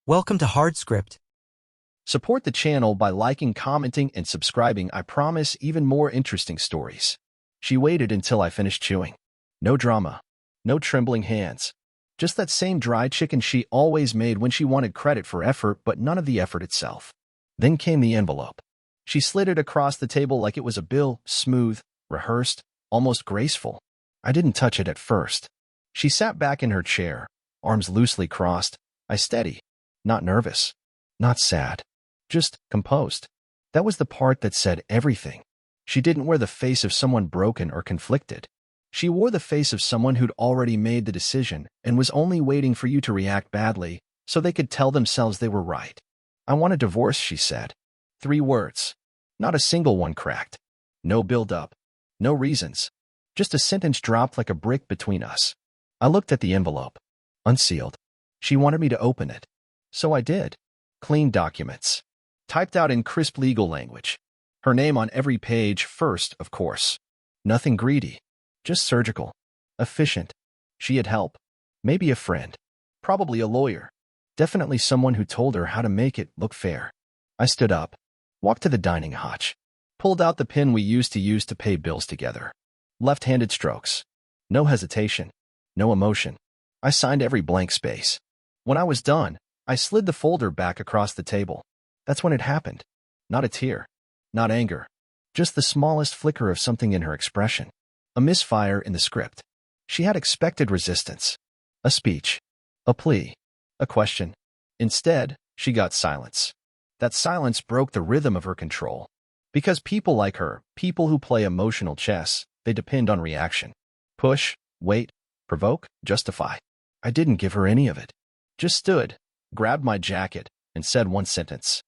Welcome to HardScript. Support the channel by liking, commenting, and subscribing. I promise even more interesting stories. She waited until I finished chewing. No drama. No trembling hands. Just that same dry chicken she always made when she wanted credit for effort, but none of the effort itself. Then came the envelope. She slid it across the table like it was a bill, smooth, rehearsed, almost graceful. I didn't touch it at first. She sat back in her chair, arms loosely crossed. I steady. Not nervous. Not sad. Just composed. That was the part that said everything. She didn't wear the face of someone broken or conflicted. She wore the face of someone who'd already made the decision and was only waiting for you to react badly so they could tell themselves they were right. I want a divorce, she said. 3 words. Not a single one cracked. No build-up. No reasons. Just a sentence dropped like a brick between us. I looked at the envelope. Unsealed. She wanted me to open it. So I did. Clean documents. Typed out in crisp legal language. Her name on every page first, of course. Nothing greedy. Just surgical. Efficient. She had help. Maybe a friend. Probably a lawyer. Definitely someone who told her how to make it look fair. I stood up. Walked to the dining hotch. Pulled out the pen we used to pay bills together. Left-handed strokes. No hesitation. No emotion. I signed every blank space. When I was done, I slid the folder back across the table. That's when it happened. Not a tear. Not anger. Just the smallest flicker of something in her expression. A misfire in the script. She had expected resistance. A speech. A plea. A question. Instead, she got silence. That silence broke the rhythm of her control. Because people like her, people who play emotional chess, they depend on reaction. Push, wait, provoke, justify. I didn't give her any of it. Just stood, grabbed my jacket, and said one sentence.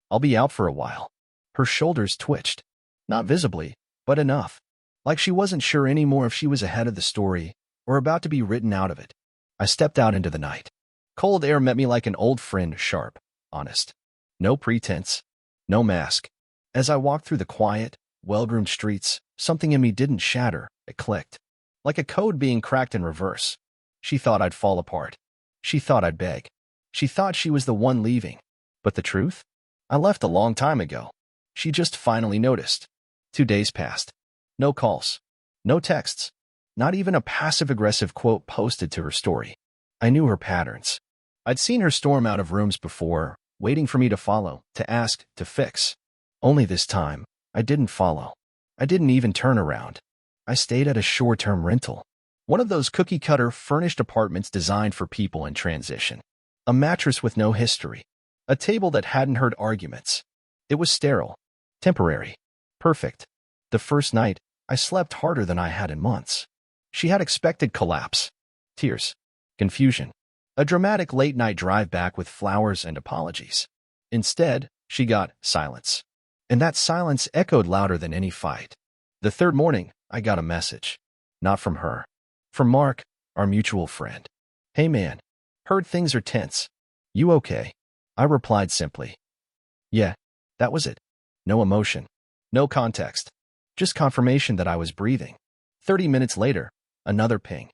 I'll be out for a while. Her shoulders twitched. Not visibly, but enough. Like she wasn't sure anymore if she was ahead of the story or about to be written out of it. I stepped out into the night. Cold air met me like an old friend, sharp, honest. No pretense. No mask. As I walked through the quiet, well-groomed streets, something in me didn't shatter, it clicked. Like a code being cracked in reverse. She thought I'd fall apart. She thought I'd beg. She thought she was the one leaving. But the truth? I left a long time ago. She just finally noticed. 2 days passed. No calls. No texts. Not even a passive-aggressive quote posted to her story. I knew her patterns. I'd seen her storm out of rooms before, waiting for me to follow, to ask, to fix. Only this time, I didn't follow. I didn't even turn around. I stayed at a short-term rental. One of those cookie-cutter furnished apartments designed for people in transition. A mattress with no history. A table that hadn't heard arguments. It was sterile. Temporary. Perfect. The first night, I slept harder than I had in months. She had expected collapse. Tears. Confusion. A dramatic late-night drive back with flowers and apologies. Instead, she got silence. And that silence echoed louder than any fight. The third morning, I got a message. Not from her. From Mark, our mutual friend. Hey man. Heard things are tense. You okay? I replied simply. Yeah, that was it. No emotion. No context. Just confirmation that I was breathing. 30 minutes later, another ping.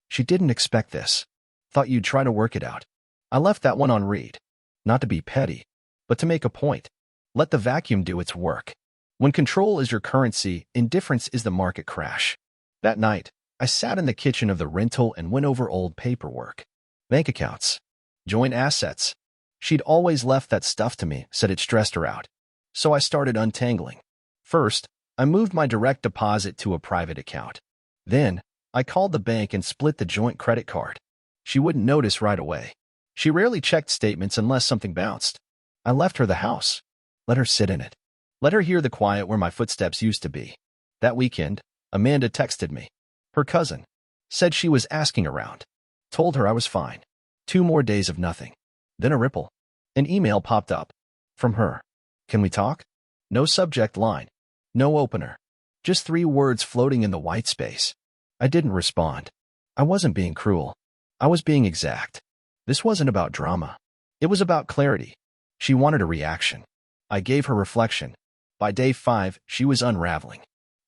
She didn't expect this. Thought you'd try to work it out. I left that one on read. Not to be petty, but to make a point. Let the vacuum do its work. When control is your currency, indifference is the market crash. That night, I sat in the kitchen of the rental and went over old paperwork. Bank accounts. Joint assets. She'd always left that stuff to me, said it stressed her out. So I started untangling. First, I moved my direct deposit to a private account. Then, I called the bank and split the joint credit card. She wouldn't notice right away. She rarely checked statements unless something bounced. I left her the house. Let her sit in it. Let her hear the quiet where my footsteps used to be. That weekend, Amanda texted me. Her cousin. Said she was asking around. Told her I was fine. 2 more days of nothing. Then a ripple. An email popped up. From her. Can we talk? No subject line. No opener. Just 3 words floating in the white space. I didn't respond. I wasn't being cruel. I was being exact. This wasn't about drama. It was about clarity. She wanted a reaction. I gave her reflection. By day 5, she was unraveling.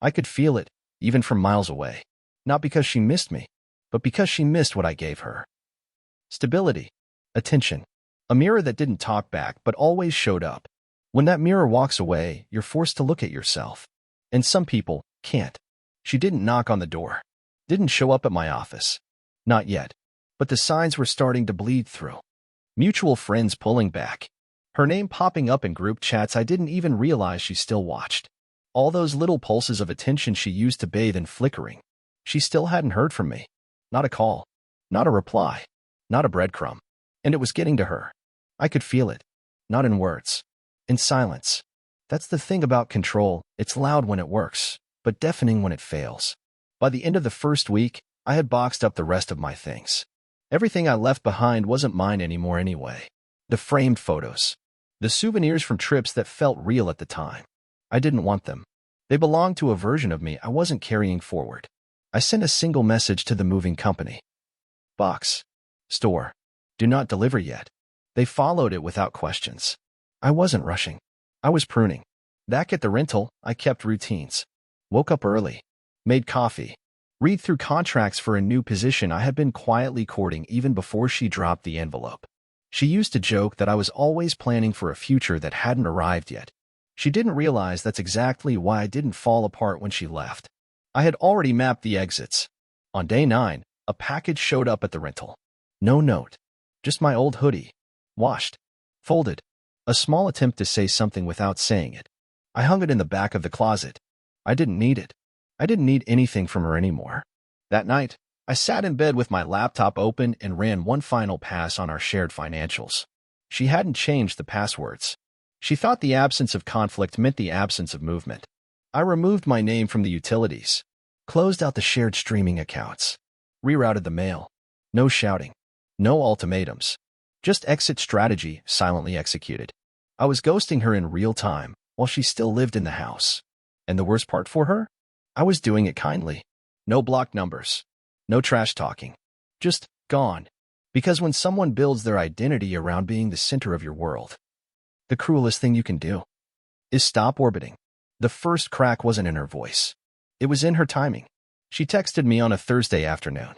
I could feel it, even from miles away. Not because she missed me, but because she missed what I gave her. Stability. Attention. A mirror that didn't talk back but always showed up. When that mirror walks away, you're forced to look at yourself. And some people can't. She didn't knock on the door. Didn't show up at my office. Not yet. But the signs were starting to bleed through. Mutual friends pulling back. Her name popping up in group chats I didn't even realize she still watched. All those little pulses of attention she used to bathe in flickering. She still hadn't heard from me. Not a call. Not a reply. Not a breadcrumb. And it was getting to her. I could feel it. Not in words. In silence. That's the thing about control. It's loud when it works, but deafening when it fails. By the end of the first week, I had boxed up the rest of my things. Everything I left behind wasn't mine anymore anyway. The framed photos. The souvenirs from trips that felt real at the time. I didn't want them. They belonged to a version of me I wasn't carrying forward. I sent a single message to the moving company. Box. Store. Do not deliver yet. They followed it without questions. I wasn't rushing. I was pruning. Back at the rental, I kept routines. Woke up early. Made coffee. Read through contracts for a new position I had been quietly courting even before she dropped the envelope. She used to joke that I was always planning for a future that hadn't arrived yet. She didn't realize that's exactly why I didn't fall apart when she left. I had already mapped the exits. On day 9, a package showed up at the rental. No note. Just my old hoodie. Washed. Folded. A small attempt to say something without saying it. I hung it in the back of the closet. I didn't need it. I didn't need anything from her anymore. That night, I sat in bed with my laptop open and ran one final pass on our shared financials. She hadn't changed the passwords. She thought the absence of conflict meant the absence of movement. I removed my name from the utilities. Closed out the shared streaming accounts. Rerouted the mail. No shouting. No ultimatums. Just exit strategy silently executed. I was ghosting her in real time while she still lived in the house. And the worst part for her? I was doing it kindly. No blocked numbers. No trash talking. Just gone. Because when someone builds their identity around being the center of your world, the cruelest thing you can do is stop orbiting. The first crack wasn't in her voice. It was in her timing. She texted me on a Thursday afternoon.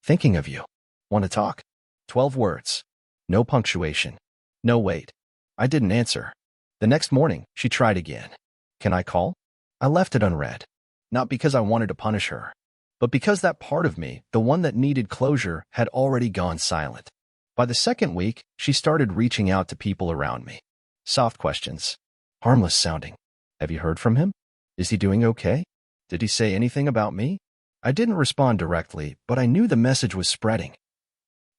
Thinking of you. Want to talk? 12 words. No punctuation. No wait. I didn't answer. The next morning, she tried again. Can I call? I left it unread. Not because I wanted to punish her, but because that part of me, the one that needed closure, had already gone silent. By the second week, she started reaching out to people around me. Soft questions. Harmless sounding. Have you heard from him? Is he doing okay? Did he say anything about me? I didn't respond directly, but I knew the message was spreading.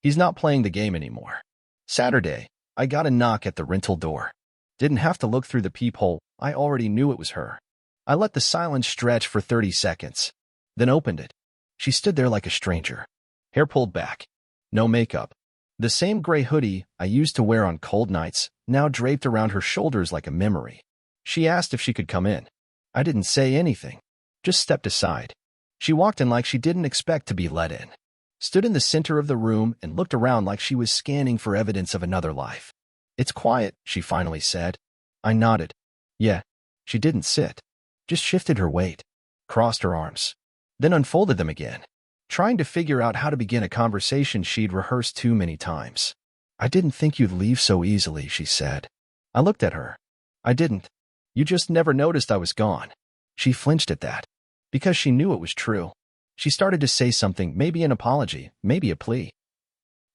He's not playing the game anymore. Saturday, I got a knock at the rental door. Didn't have to look through the peephole. I already knew it was her. I let the silence stretch for 30 seconds, then opened it. She stood there like a stranger. Hair pulled back. No makeup. The same gray hoodie I used to wear on cold nights, now draped around her shoulders like a memory. She asked if she could come in. I didn't say anything. Just stepped aside. She walked in like she didn't expect to be let in. Stood in the center of the room and looked around like she was scanning for evidence of another life. It's quiet, she finally said. I nodded. Yeah. She didn't sit. Just shifted her weight. Crossed her arms. Then unfolded them again. Trying to figure out how to begin a conversation she'd rehearsed too many times. I didn't think you'd leave so easily, she said. I looked at her. I didn't. You just never noticed I was gone. She flinched at that. Because she knew it was true. She started to say something, maybe an apology, maybe a plea.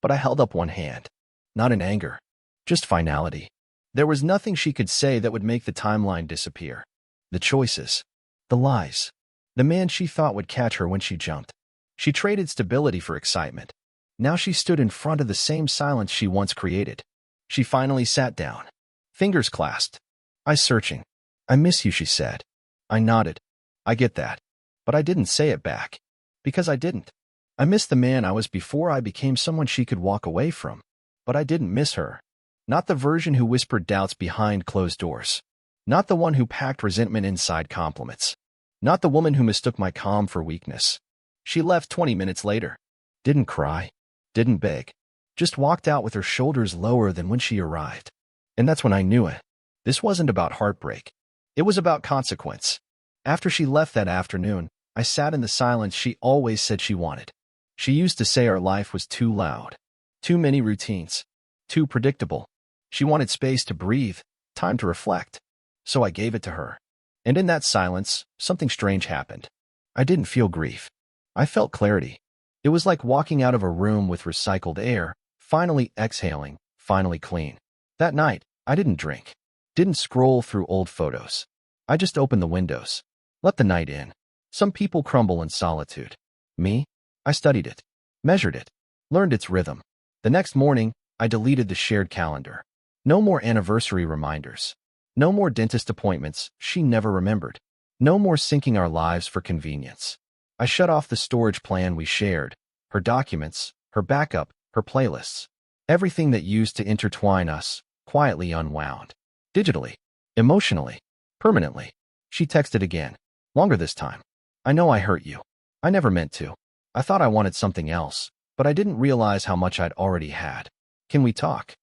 But I held up one hand. Not in anger. Just finality. There was nothing she could say that would make the timeline disappear. The choices. The lies. The man she thought would catch her when she jumped. She traded stability for excitement. Now she stood in front of the same silence she once created. She finally sat down. Fingers clasped. Eyes searching. I miss you, she said. I nodded. I get that. But I didn't say it back. Because I didn't. I missed the man I was before I became someone she could walk away from. But I didn't miss her. Not the version who whispered doubts behind closed doors. Not the one who packed resentment inside compliments. Not the woman who mistook my calm for weakness. She left 20 minutes later. Didn't cry. Didn't beg. Just walked out with her shoulders lower than when she arrived. And that's when I knew it. This wasn't about heartbreak. It was about consequence. After she left that afternoon, I sat in the silence she always said she wanted. She used to say our life was too loud. Too many routines. Too predictable. She wanted space to breathe, time to reflect. So I gave it to her. And in that silence, something strange happened. I didn't feel grief. I felt clarity. It was like walking out of a room with recycled air, finally exhaling, finally clean. That night, I didn't drink. Didn't scroll through old photos. I just opened the windows. Let the night in. Some people crumble in solitude. Me? I studied it. Measured it. Learned its rhythm. The next morning, I deleted the shared calendar. No more anniversary reminders. No more dentist appointments she never remembered. No more syncing our lives for convenience. I shut off the storage plan we shared, her documents, her backup, her playlists. Everything that used to intertwine us, quietly unwound. Digitally. Emotionally. Permanently. She texted again. Longer this time. I know I hurt you. I never meant to. I thought I wanted something else, but I didn't realize how much I'd already had. Can we talk?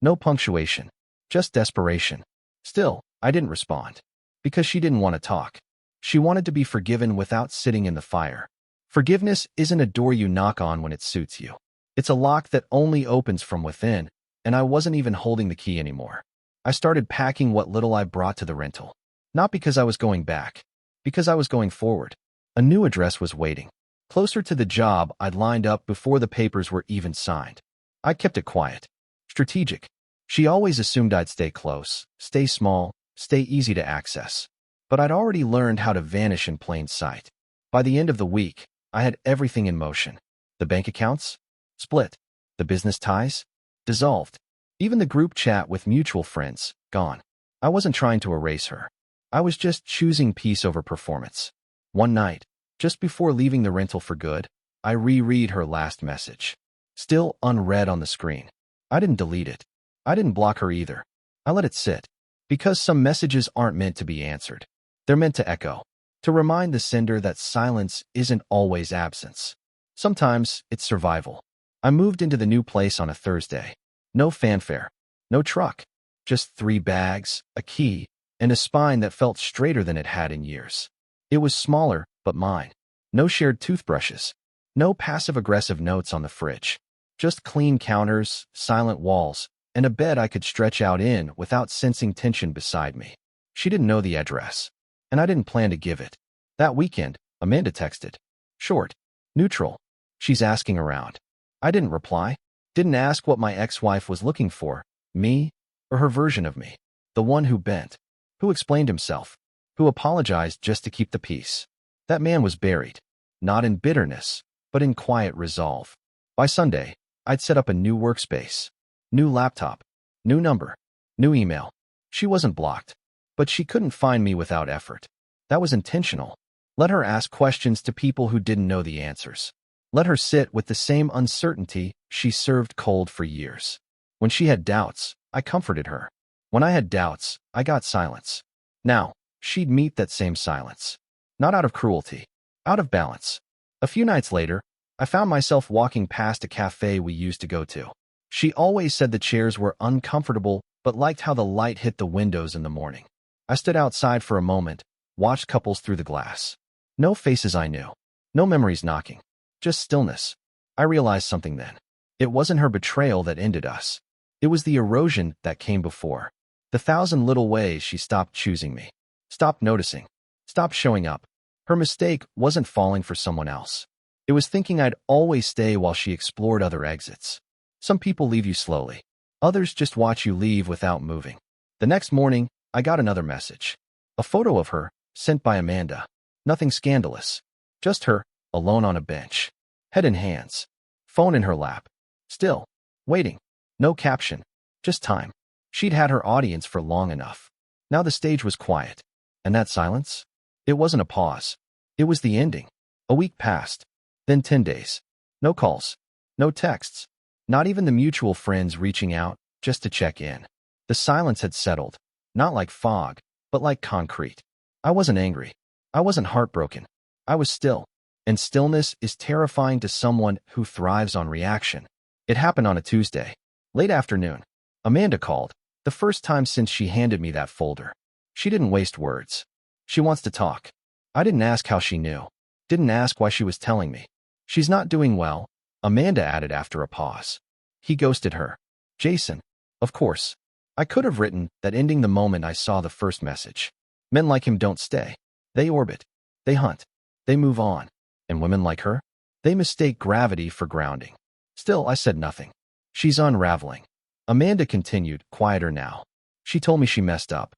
No punctuation. Just desperation. Still, I didn't respond. Because she didn't want to talk. She wanted to be forgiven without sitting in the fire. Forgiveness isn't a door you knock on when it suits you. It's a lock that only opens from within, and I wasn't even holding the key anymore. I started packing what little I brought to the rental. Not because I was going back. Because I was going forward. A new address was waiting. Closer to the job I'd lined up before the papers were even signed. I kept it quiet. Strategic. She always assumed I'd stay close, stay small, stay easy to access. But I'd already learned how to vanish in plain sight. By the end of the week, I had everything in motion. The bank accounts? Split. The business ties? Dissolved. Even the group chat with mutual friends? Gone. I wasn't trying to erase her. I was just choosing peace over performance. One night, just before leaving the rental for good, I reread her last message. Still unread on the screen. I didn't delete it. I didn't block her either. I let it sit. Because some messages aren't meant to be answered. They're meant to echo. To remind the sender that silence isn't always absence. Sometimes it's survival. I moved into the new place on a Thursday. No fanfare. No truck. Just 3 bags, a key, and a spine that felt straighter than it had in years. It was smaller, but mine. No shared toothbrushes. No passive-aggressive notes on the fridge. Just clean counters, silent walls, and a bed I could stretch out in without sensing tension beside me. She didn't know the address, and I didn't plan to give it. That weekend, Amanda texted. Short. Neutral. She's asking around. I didn't reply. Didn't ask what my ex-wife was looking for. Me, or her version of me. The one who bent. Who explained himself. Who apologized just to keep the peace. That man was buried. Not in bitterness, but in quiet resolve. By Sunday, I'd set up a new workspace. New laptop. New number. New email. She wasn't blocked. But she couldn't find me without effort. That was intentional. Let her ask questions to people who didn't know the answers. Let her sit with the same uncertainty she served cold for years. When she had doubts, I comforted her. When I had doubts, I got silence. Now, she'd meet that same silence. Not out of cruelty. Out of balance. A few nights later, I found myself walking past a cafe we used to go to. She always said the chairs were uncomfortable, but liked how the light hit the windows in the morning. I stood outside for a moment, watched couples through the glass. No faces I knew. No memories knocking. Just stillness. I realized something then. It wasn't her betrayal that ended us. It was the erosion that came before. The 1,000 little ways she stopped choosing me. Stopped noticing. Stopped showing up. Her mistake wasn't falling for someone else. It was thinking I'd always stay while she explored other exits. Some people leave you slowly. Others just watch you leave without moving. The next morning, I got another message. A photo of her, sent by Amanda. Nothing scandalous. Just her, alone on a bench. Head in hands. Phone in her lap. Still. Waiting. No caption. Just time. She'd had her audience for long enough. Now the stage was quiet. And that silence? It wasn't a pause. It was the ending. A week passed. Then 10 days. No calls. No texts. Not even the mutual friends reaching out, just to check in. The silence had settled. Not like fog, but like concrete. I wasn't angry. I wasn't heartbroken. I was still. And stillness is terrifying to someone who thrives on reaction. It happened on a Tuesday. Late afternoon. Amanda called. The first time since she handed me that folder. She didn't waste words. She wants to talk. I didn't ask how she knew. Didn't ask why she was telling me. She's not doing well, Amanda added after a pause. He ghosted her. Jason. Of course. I could have written that ending the moment I saw the first message. Men like him don't stay. They orbit. They hunt. They move on. And women like her? They mistake gravity for grounding. Still, I said nothing. She's unraveling. Amanda continued, quieter now. She told me she messed up.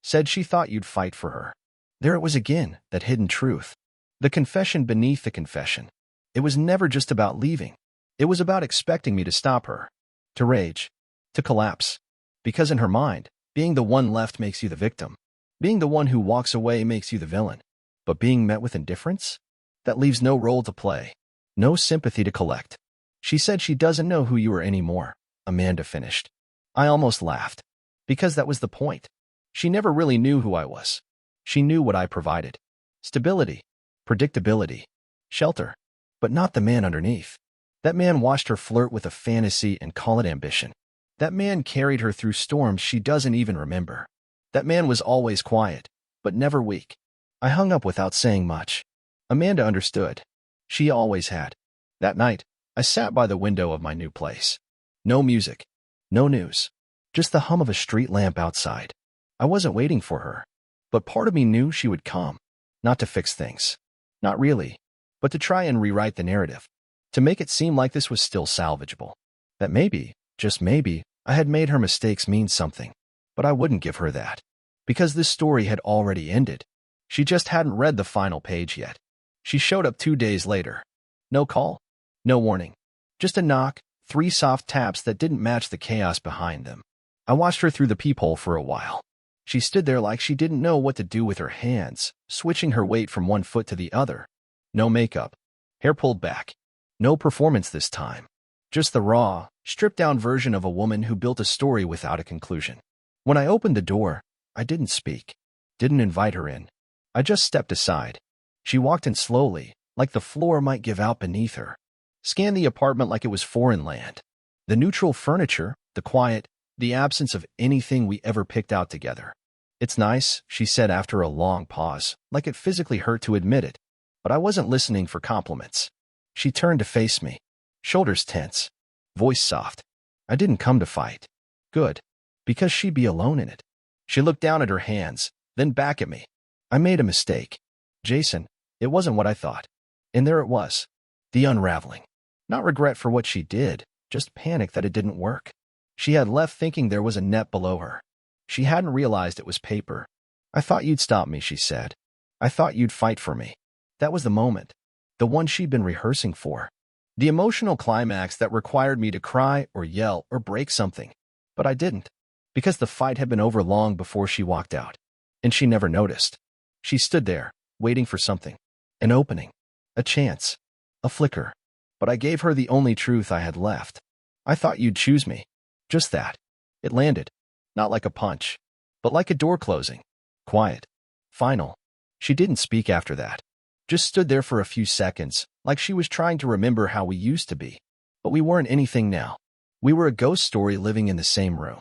Said she thought you'd fight for her. There it was again, that hidden truth. The confession beneath the confession. It was never just about leaving. It was about expecting me to stop her. To rage. To collapse. Because in her mind, being the one left makes you the victim. Being the one who walks away makes you the villain. But being met with indifference? That leaves no role to play. No sympathy to collect. She said she doesn't know who you are anymore, Amanda finished. I almost laughed. Because that was the point. She never really knew who I was. She knew what I provided. Stability. Predictability. Shelter. But not the man underneath. That man watched her flirt with a fantasy and call it ambition. That man carried her through storms she doesn't even remember. That man was always quiet, but never weak. I hung up without saying much. Amanda understood. She always had. That night, I sat by the window of my new place. No music. No news. Just the hum of a street lamp outside. I wasn't waiting for her. But part of me knew she would come. Not to fix things. Not really. But to try and rewrite the narrative. To make it seem like this was still salvageable. That maybe, just maybe, I had made her mistakes mean something. But I wouldn't give her that. Because this story had already ended. She just hadn't read the final page yet. She showed up 2 days later. No call. No warning. Just a knock, 3 soft taps that didn't match the chaos behind them. I watched her through the peephole for a while. She stood there like she didn't know what to do with her hands, switching her weight from one foot to the other. No makeup. Hair pulled back. No performance this time. Just the raw, stripped-down version of a woman who built a story without a conclusion. When I opened the door, I didn't speak. Didn't invite her in. I just stepped aside. She walked in slowly, like the floor might give out beneath her. Scanned the apartment like it was foreign land. The neutral furniture, the quiet, the absence of anything we ever picked out together. It's nice, she said after a long pause, like it physically hurt to admit it. But I wasn't listening for compliments. She turned to face me. Shoulders tense. Voice soft. I didn't come to fight. Good. Because she'd be alone in it. She looked down at her hands, then back at me. I made a mistake. Jason, it wasn't what I thought. And there it was. The unraveling. Not regret for what she did, just panic that it didn't work. She had left thinking there was a net below her. She hadn't realized it was paper. I thought you'd stop me, she said. I thought you'd fight for me. That was the moment. The one she'd been rehearsing for. The emotional climax that required me to cry or yell or break something. But I didn't. Because the fight had been over long before she walked out. And she never noticed. She stood there, waiting for something. An opening. A chance. A flicker. But I gave her the only truth I had left. I thought you'd choose me. Just that. It landed. Not like a punch. But like a door closing. Quiet. Final. She didn't speak after that. Just stood there for a few seconds, like she was trying to remember how we used to be. But we weren't anything now. We were a ghost story living in the same room.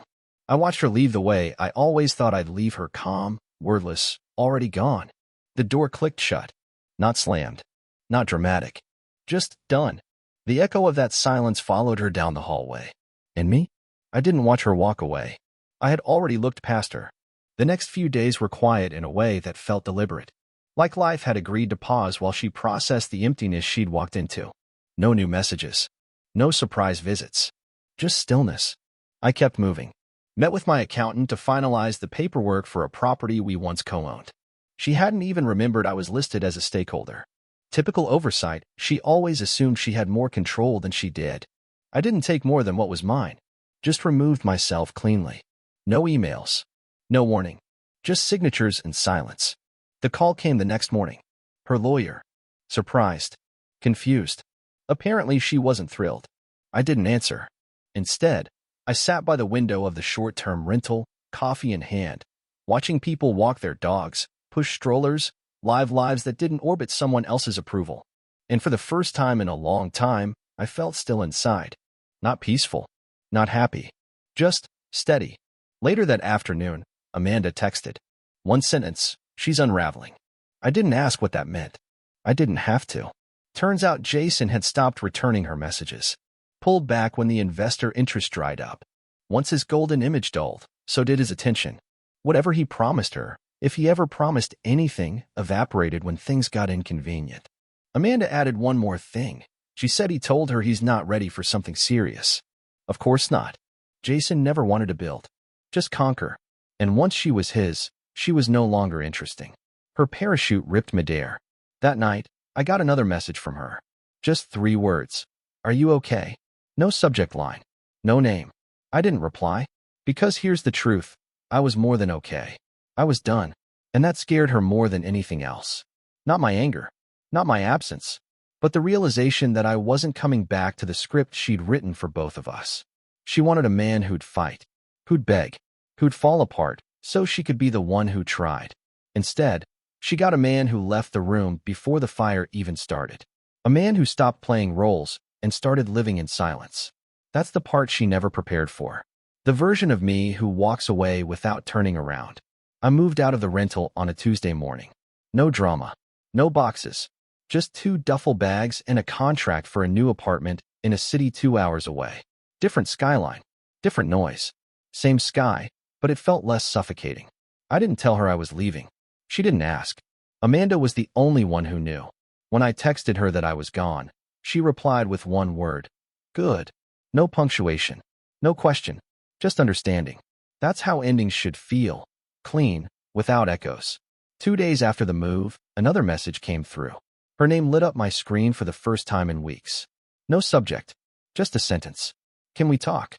I watched her leave the way I always thought I'd leave her, calm, wordless, already gone. The door clicked shut. Not slammed. Not dramatic. Just done. The echo of that silence followed her down the hallway. And me? I didn't watch her walk away. I had already looked past her. The next few days were quiet in a way that felt deliberate. Like life had agreed to pause while she processed the emptiness she'd walked into. No new messages. No surprise visits. Just stillness. I kept moving. Met with my accountant to finalize the paperwork for a property we once co-owned. She hadn't even remembered I was listed as a stakeholder. Typical oversight, she always assumed she had more control than she did. I didn't take more than what was mine. Just removed myself cleanly. No emails. No warning. Just signatures and silence. The call came the next morning. Her lawyer. Surprised. Confused. Apparently she wasn't thrilled. I didn't answer. Instead, I sat by the window of the short-term rental, coffee in hand, watching people walk their dogs, push strollers, live lives that didn't orbit someone else's approval. And for the first time in a long time, I felt still inside. Not peaceful. Not happy. Just steady. Later that afternoon, Amanda texted. One sentence. She's unraveling. I didn't ask what that meant. I didn't have to. Turns out Jason had stopped returning her messages. Pulled back when the investor interest dried up. Once his golden image dulled, so did his attention. Whatever he promised her, if he ever promised anything, evaporated when things got inconvenient. Amanda added one more thing. She said he told her he's not ready for something serious. Of course not. Jason never wanted to build, just conquer. And once she was his, she was no longer interesting. Her parachute ripped midair. That night, I got another message from her. Just 3 words. Are you okay? No subject line. No name. I didn't reply. Because here's the truth. I was more than okay. I was done. And that scared her more than anything else. Not my anger. Not my absence. But the realization that I wasn't coming back to the script she'd written for both of us. She wanted a man who'd fight, who'd beg, who'd fall apart, so she could be the one who tried. Instead, she got a man who left the room before the fire even started. A man who stopped playing roles and started living in silence. That's the part she never prepared for. The version of me who walks away without turning around. I moved out of the rental on a Tuesday morning. No drama. No boxes. Just 2 duffel bags and a contract for a new apartment in a city 2 hours away. Different skyline. Different noise. Same sky, but it felt less suffocating. I didn't tell her I was leaving. She didn't ask. Amanda was the only one who knew. When I texted her that I was gone, she replied with one word. Good. No punctuation. No question. Just understanding. That's how endings should feel. Clean, without echoes. 2 days after the move, another message came through. Her name lit up my screen for the first time in weeks. No subject. Just a sentence. Can we talk?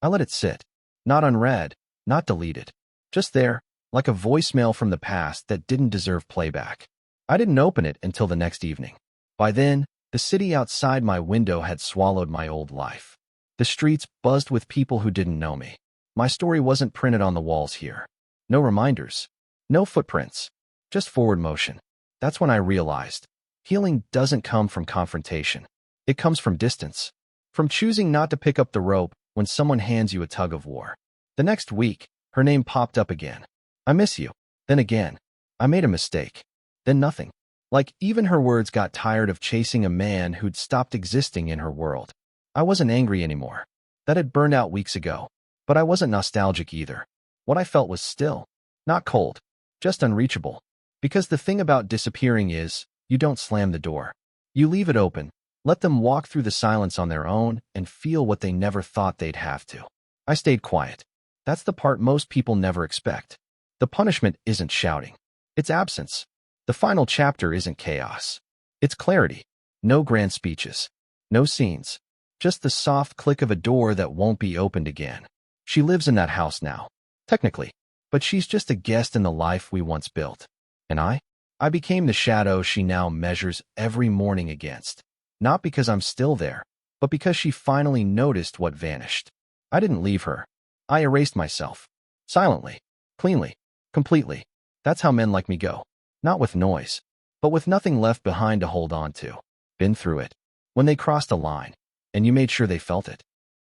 I let it sit. Not unread. Not deleted. Just there, like a voicemail from the past that didn't deserve playback. I didn't open it until the next evening. By then, the city outside my window had swallowed my old life. The streets buzzed with people who didn't know me. My story wasn't printed on the walls here. No reminders. No footprints. Just forward motion. That's when I realized. Healing doesn't come from confrontation. It comes from distance. From choosing not to pick up the rope when someone hands you a tug of war. The next week, her name popped up again. I miss you. Then again. I made a mistake. Then nothing. Like even her words got tired of chasing a man who'd stopped existing in her world. I wasn't angry anymore. That had burned out weeks ago. But I wasn't nostalgic either. What I felt was still. Not cold. Just unreachable. Because the thing about disappearing is, you don't slam the door. You leave it open. Let them walk through the silence on their own and feel what they never thought they'd have to. I stayed quiet. That's the part most people never expect. The punishment isn't shouting. It's absence. The final chapter isn't chaos. It's clarity. No grand speeches. No scenes. Just the soft click of a door that won't be opened again. She lives in that house now. Technically. But she's just a guest in the life we once built. And I became the shadow she now measures every morning against. Not because I'm still there, but because she finally noticed what vanished. I didn't leave her. I erased myself. Silently. Cleanly. Completely. That's how men like me go. Not with noise, but with nothing left behind to hold on to. Been through it. When they crossed a line, and you made sure they felt it.